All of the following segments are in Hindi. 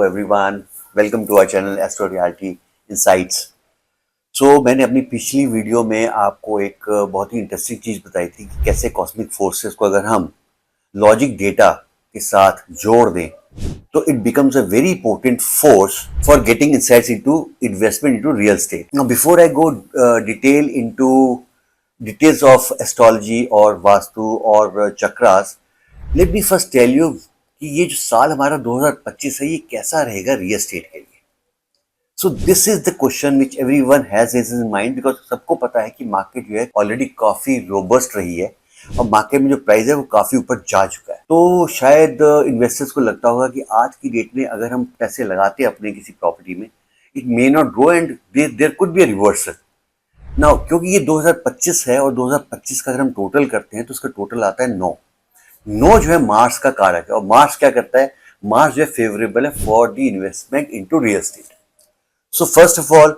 everyone. Welcome to our channel Astro Reality Insights. So मैंने अपनी पिछली वीडियो में आपको एक बहुत ही इंटरेस्टिंग चीज़ बताई थी कि कैसे कॉस्मिक फोर्सेस को अगर हम लॉजिक डेटा के साथ जोड़ दें तो it becomes a very potent force for getting insights into investment into real estate. Now before I go details of astrology or vastu or chakras, let me first tell you कि ये जो साल हमारा 2025 है ये कैसा रहेगा रियल एस्टेट के लिए. So this is the question which everyone has in mind, because सबको पता है कि मार्केट जो है ऑलरेडी काफी रोबस्ट रही है और मार्केट में जो प्राइस है वो काफी ऊपर जा चुका है. तो शायद इन्वेस्टर्स को लगता होगा कि आज की डेट में अगर हम पैसे लगाते हैं अपने किसी प्रॉपर्टी में, it may not grow and there could be a reversal. Now क्योंकि ये 2025 है और 2025 का अगर हम टोटल करते हैं तो उसका टोटल आता है 9 जो है मार्स का कारक है. और मार्स क्या करता है? मार्स जो है फेवरेबल है for the investment into real estate. So first of all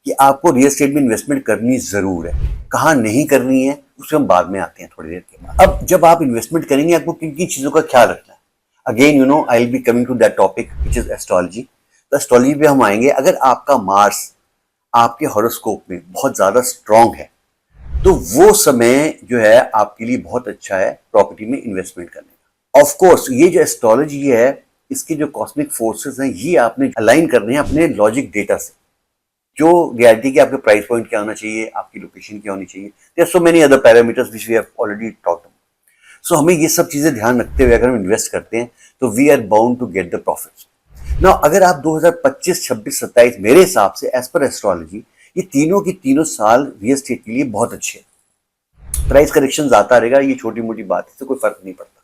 कि आपको रियल एस्टेट में इन्वेस्टमेंट करनी जरूर है. कहाँ नहीं करनी है उसमें हम बाद में आते हैं थोड़ी देर के बाद. अब जब आप इन्वेस्टमेंट करेंगे आपको किन किन चीजों का ख्याल रखना है. Again you know I will be coming to that topic which is astrology. तो एस्ट्रोलॉजी पे हम आएंगे. अगर आपका मार्स आपके हॉरोस्कोप में बहुत ज्यादा स्ट्रांग है तो वो समय जो है आपके लिए बहुत अच्छा है प्रॉपर्टी में इन्वेस्टमेंट करने का. ऑफ कोर्स ये जो एस्ट्रोलॉजी है इसके जो कॉस्मिक फोर्सेस हैं ये आपने अलाइन करने हैं अपने लॉजिक डेटा से. जो रियलिटी के आपके प्राइस पॉइंट क्या होना चाहिए, आपकी लोकेशन क्या होनी चाहिए, there are so many other parameters which we have already talked about. So हमें ये सब चीजें ध्यान रखते हुए अगर हम इन्वेस्ट करते हैं तो we are bound to get the profits. Now अगर आप 2025, 26, 27 मेरे हिसाब से एज पर एस्ट्रोलॉजी ये तीनों की तीनों साल रियल एस्टेट के लिए बहुत अच्छे हैं. प्राइस करेक्शन आता रहेगा, ये छोटी मोटी बात है, इससे कोई फर्क नहीं पड़ता.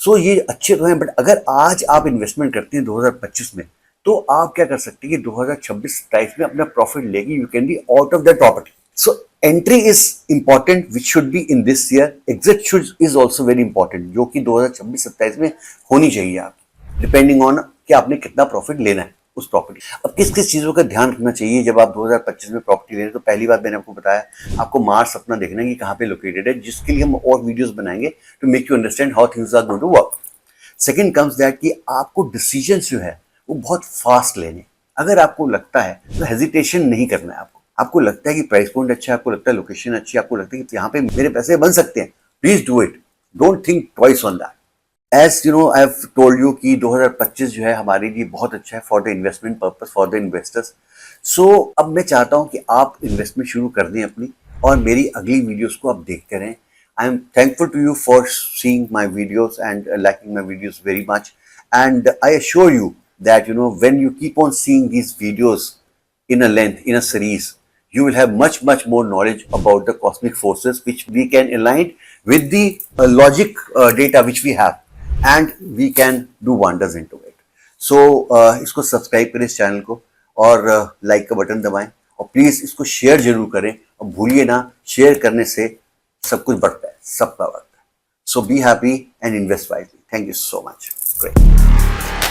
सो ये अच्छे तो हैं, बट अगर आज आप इन्वेस्टमेंट करते हैं 2025 में तो आप क्या कर सकते हैं कि 2026-27 में अपना प्रॉफिट लेके you can be out of that property. So entry is important which should be in this year. Exit should is also very important, जो कि 2026-27 में होनी चाहिए आपकी, डिपेंडिंग ऑन कि आपने कितना प्रॉफिट लेना है उस प्रॉपर्टी. अब किस किस चीजों का ध्यान रखना चाहिए जब आप 2025 में प्रॉपर्टी ले रहे हैं. तो पहली बात मैंने आपको बताया, आपको मार्स अपना देखना है कि कहाँ पे लोकेटेड है, जिसके लिए हम और वीडियोस बनाएंगे to make you understand how things are going to work. Second comes that कि आपको डिसीजंस जो है वो बहुत फास्ट लेने. अगर आपको लगता है तो हेजिटेशन नहीं करना है. आपको लगता है कि प्राइस पॉइंट अच्छा है, आपको लगता है लोकेशन अच्छी है, आपको लगता है कि यहाँ पे मेरे पैसे बन सकते हैं, please do it. Don't think twice on that. As you know I have told you कि 2025 जो है हमारे लिए बहुत अच्छा है for the investment purpose, for the investors. So अब मैं चाहता हूं कि आप इन्वेस्टमेंट शुरू कर दें अपनी और मेरी अगली वीडियोस को आप देखते रहें. I am thankful to you for seeing my videos and liking my videos very much. And I assure you that you know when you keep on seeing these videos in a length, in a series, you will have much more knowledge about the cosmic forces which we can align with the logic data which we have, and we can do wonders into it. So इसको सब्सक्राइब करें इस चैनल को और लाइक का बटन दबाएं और प्लीज इसको शेयर जरूर करें. और भूलिए ना, शेयर करने से सब कुछ बढ़ता है, सबका बढ़ता है. So be happy and invest wisely. Thank you so much. Great.